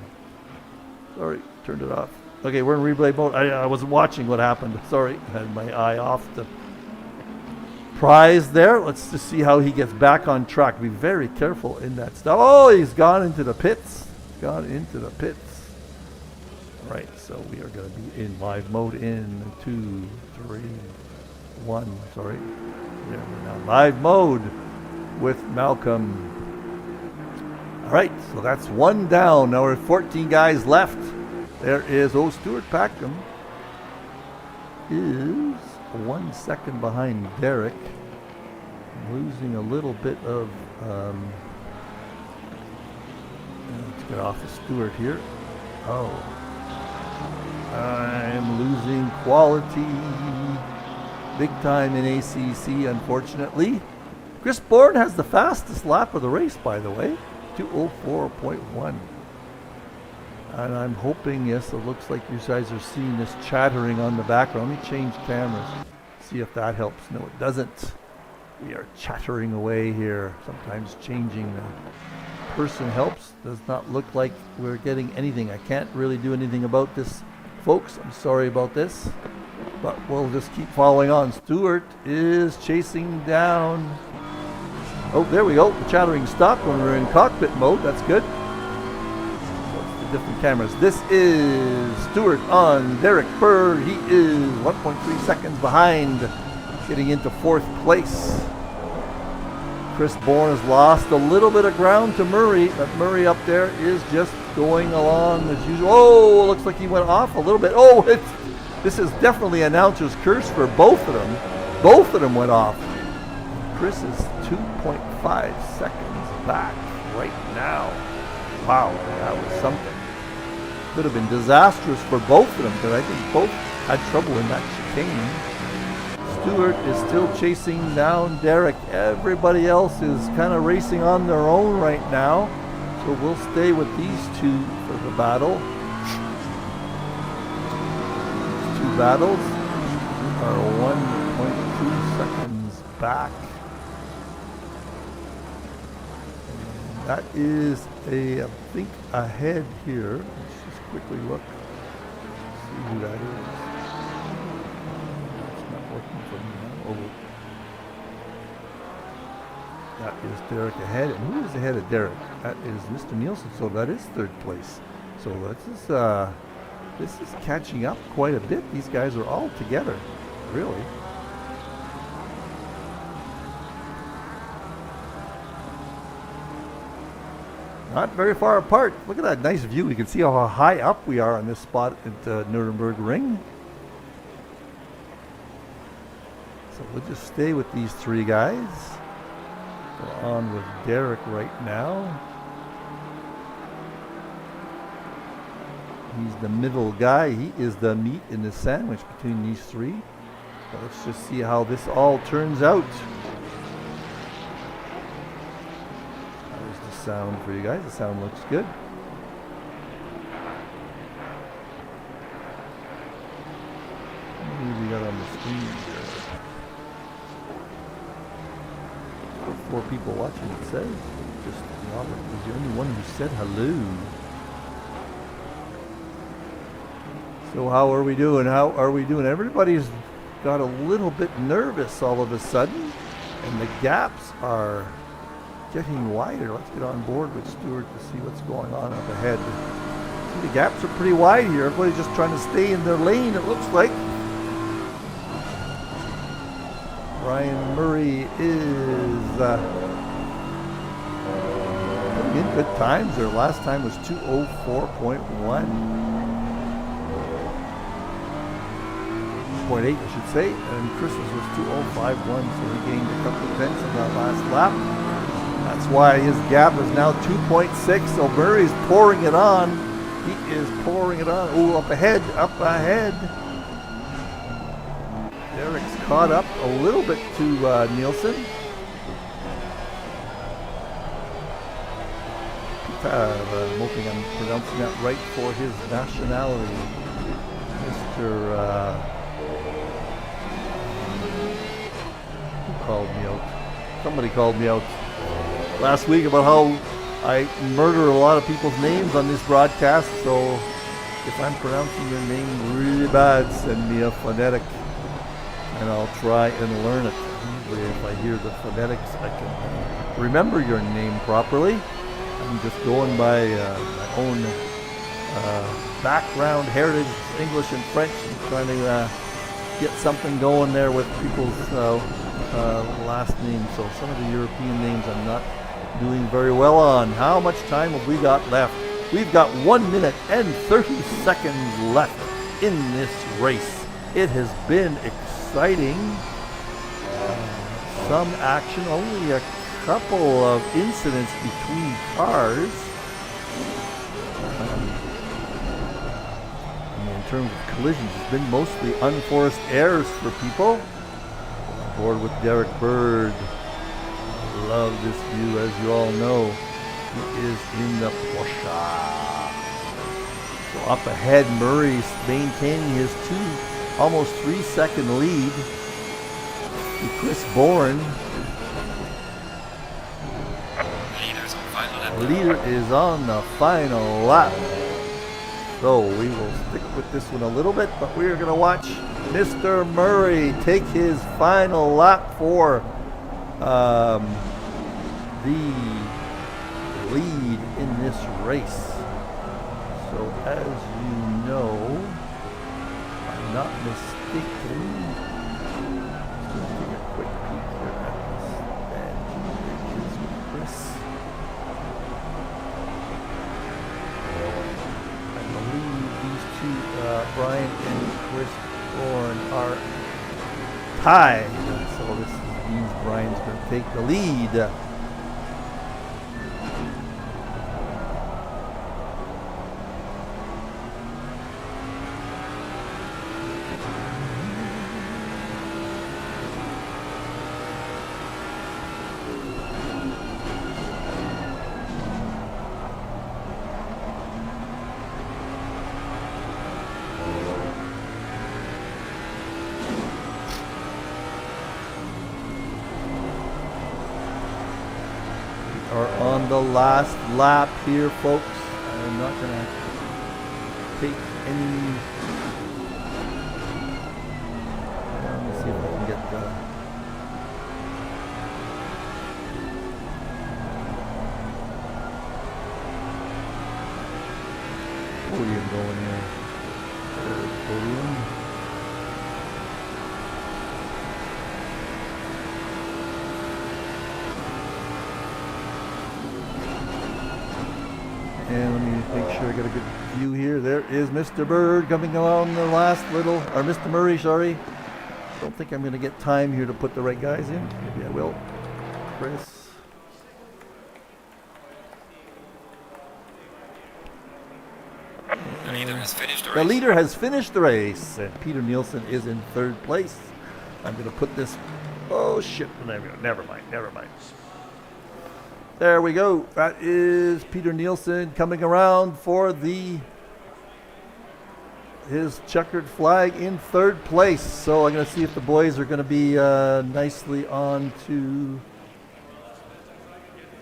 Sorry, turned it off. Okay, we're in replay mode. I wasn't watching what happened. Sorry, I had my eye off the prize there. Let's just see how he gets back on track. Be very careful in that stuff. Oh, he's gone into the pits. Gone into the pits. All right, so we are going to be in live mode in 2, 3, 1. Sorry. There we're now live mode with Malcolm. All right, so that's one down. Now we're 14 guys left. There is Stuart Packham is 1 second behind Derek. Losing a little bit of let's get off of Stuart here. Oh, I'm losing quality big time in ACC, unfortunately. Chris Bourne has the fastest lap of the race, by the way, 2:04.1. And I'm hoping, yes, it looks like you guys are seeing this chattering on the background. Let me change cameras, see if that helps. No, it doesn't. We are chattering away here. Sometimes changing the person helps. Does not look like we're getting anything. I can't really do anything about this, folks. I'm sorry about this, but we'll just keep following on. Stuart is chasing down. Oh, there we go. The chattering stopped when we were in cockpit mode. That's good. Different cameras. This is Stuart on Derek Bird. He is 1.3 seconds behind, getting into 4th place. Chris Bourne has lost a little bit of ground to Murray, but Murray up there is just going along as usual. Oh, looks like he went off a little bit. Oh, this is definitely announcer's curse for both of them. Both of them went off. Chris is 2.5 seconds back right now. Wow, that was something. Could have been disastrous for both of them, because I think both had trouble in that chicane. Stuart is still chasing down Derek. Everybody else is kind of racing on their own right now. So we'll stay with these two for the battle. These two battles are 1.2 seconds back. And that is I think ahead here. Let's just quickly look. See who that is. It's not working for me now. Oh. That is Derek ahead. And who is ahead of Derek? That is Mr. Nielsen. So that is 3rd place. So this is catching up quite a bit. These guys are all together, really. Not very far apart. Look at that nice view. You can see how high up we are on this spot at Nurburgring. So we'll just stay with these 3 guys. Go on with Derek right now. He's the middle guy. He is the meat in the sandwich between these 3. So let's just see how this all turns out. Sound for you guys. The sound looks good. What do we got on the screen here? people watching, it says. Just Robert was the only one who said hello. So how are we doing? How are we doing? Everybody's got a little bit nervous all of a sudden, and the gaps are getting wider. Let's get on board with Stuart to see what's going on up ahead. See, the gaps are pretty wide here. Everybody's just trying to stay in their lane, it looks like. Brian Murray is putting in good times. Their last time was 2:04.1. 0.8, I should say, and Chris's was 2:05.1, so he gained a couple of tenths on that last lap. That's why his gap is now 2.6, so Murray's pouring it on. He is pouring it on. Oh, up ahead, up ahead. Derek's caught up a little bit to Nielsen. I'm hoping I'm pronouncing that right for his nationality. Mr. Who called me out? Somebody called me out last week about how I murder a lot of people's names on this broadcast, so if I'm pronouncing your name really bad, send me a phonetic and I'll try and learn it. Usually if I hear the phonetics, I can remember your name properly. I'm just going by my own background, heritage, English and French, and trying to get something going there with people's last names. So some of the European names I'm not doing very well on. How much time have we got left? We've got 1 minute and 30 seconds left in this race. It has been exciting. Some action, only a couple of incidents between cars. In terms of collisions, it's been mostly unforced errors for people. On board with Derek Bird. Love this view, as you all know. He is in the Porsche. So up ahead, Murray's maintaining his almost 3-second lead to Chris Bourne. Leader is on the final lap. So we will stick with this one a little bit, but we are going to watch Mr. Murray take his final lap for the lead in this race. So as you know, if I'm not mistaken, let's just take a quick peek here at this stand. Chris. I believe these two, Brian and Chris Bourne, are tied. So this means Brian's going to take the lead. On the last lap here, folks. I'm not going to take any. Let me see if I can get the podium going here. Podium. And let me make sure I got a good view here. There is Mr. Bird coming along the last little, or Mr. Murray, sorry. Don't think I'm going to get time here to put the right guys in. Maybe I will. Chris. The leader has finished the race. The leader has finished the race, and Peter Nielsen is in third place. I'm going to put this. Oh shit! Never mind. There we go. That is Peter Nielsen coming around for his checkered flag in third place. So I'm going to see if the boys are going to be nicely on to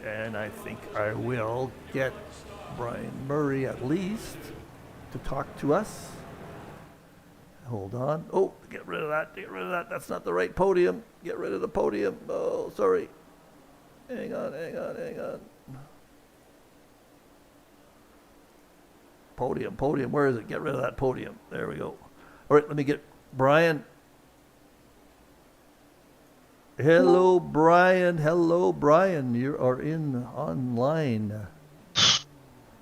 And I think I will get Brian Murray at least to talk to us. Hold on. Oh, get rid of that. Get rid of that. That's not the right podium. Get rid of the podium. Oh, sorry. Hang on. Podium. Where is it? Get rid of that podium. There we go. All right, let me get Brian. Hello, Brian. You are in online.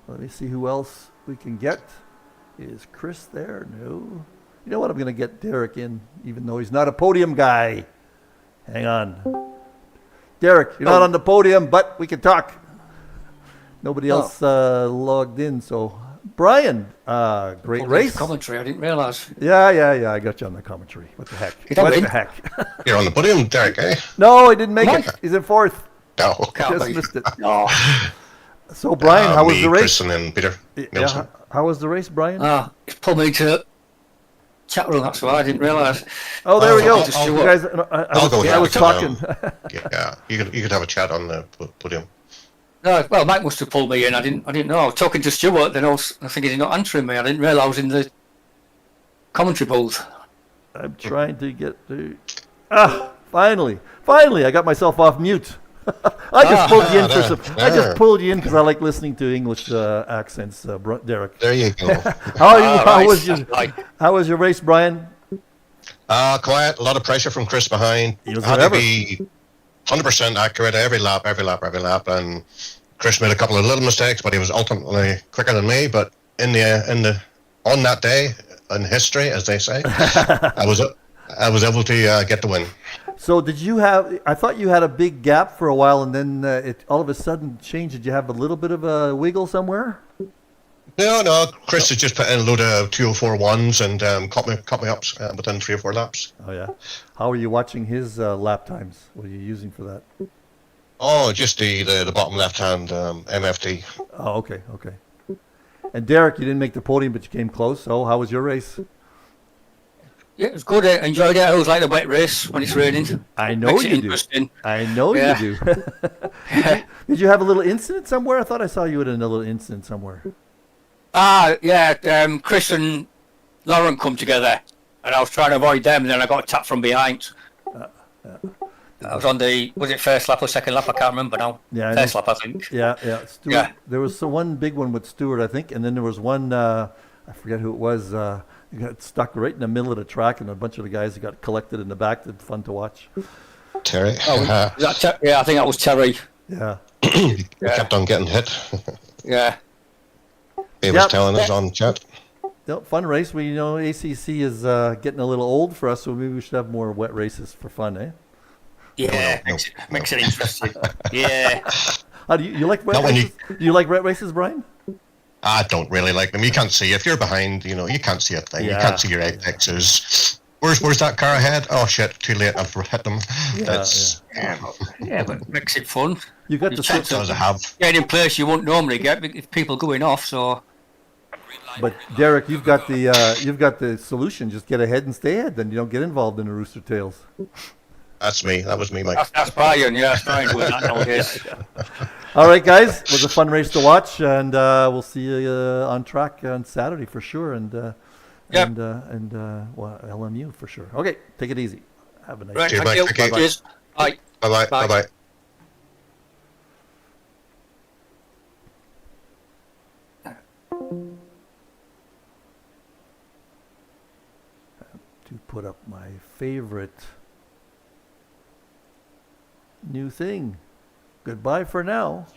Let me see who else we can get. Is Chris there? No. You know what? I'm going to get Derek in, even though he's not a podium guy. Hang on. Derek, you're not on the podium, but we can talk. Nobody else logged in, so... Brian, great race. Commentary, I didn't realise. Yeah, I got you on the commentary. What the heck? You're on the podium, Derek, eh? No, he didn't make it. He's in fourth. No. Just missed it. No. So, Brian, how was the race? Chris and then Peter Nielsen. How was the race, Brian? It's pulled me to chat room, that's why I didn't realise. Oh, there we go. I'll You guys, I was talking. Yeah, you could have a chat on the podium. No, well, Mike must have pulled me in. I didn't know. I was talking to Stuart, then I was thinking he's not answering me. I didn't realise I was in the commentary booth. I'm trying to get to... Finally, I got myself off mute. I just pulled you in for some... I just pulled you in because I like listening to English accents, Derek. There you go. How was your race, Brian? Quiet. A lot of pressure from Chris behind. Had to be 100% accurate every lap, and Chris made a couple of little mistakes, but he was ultimately quicker than me. But on that day in history, as they say, I was able to get the win. So did you have? I thought you had a big gap for a while, and then it all of a sudden changed. Did you have a little bit of a wiggle somewhere? No. Chris has just put in a load of 2:04.1s and caught me up within 3 or 4 laps. Oh yeah. How are you watching his lap times? What are you using for that? Oh, just the bottom left hand MFD. Oh, okay. And Derek, you didn't make the podium, but you came close. So how was your race? Yeah, it was good. I enjoyed it. I always like the wet race when it's raining. I know you do. You do. Did you have a little incident somewhere? I thought I saw you in a little incident somewhere. Yeah. Chris and Lauren come together, and I was trying to avoid them, and then I got attacked from behind. I was on was it first lap or second lap? I can't remember now. Yeah, first lap, I think. Yeah. Stuart, yeah. There was one big one with Stuart, I think, and then there was one, I forget who it was, he got stuck right in the middle of the track, and a bunch of the guys got collected in the back. It's fun to watch. Terry. Yeah, I think that was Terry. Yeah. He kept on getting hit. Yeah. He was telling us on chat. Fun race. ACC is getting a little old for us, so maybe we should have more wet races for fun, eh? Yeah, makes it interesting. Yeah. Do you like wet races? Do you like wet races, Brian? I don't really like them. You can't see. If you're behind, you can't see a thing. Yeah. You can't see your apexes. Where's that car ahead? Oh shit, too late. I've hit them. Yeah, but it makes it fun. You got the chances I have. Getting in place you won't normally get if people going off, so. But Derek, you've got the solution. Just get ahead and stay ahead. Then you don't get involved in the rooster tails. That's me. That was me, Mike. That's Brian. Yeah, Brian doing that nowadays. All right, guys. It was a fun race to watch, and we'll see you on track on Saturday for sure. And LMU for sure. Okay, take it easy. Have a nice day. Cheers, Mike. Cheers. Bye. Bye. Bye. To put up my favorite new thing. Goodbye for now.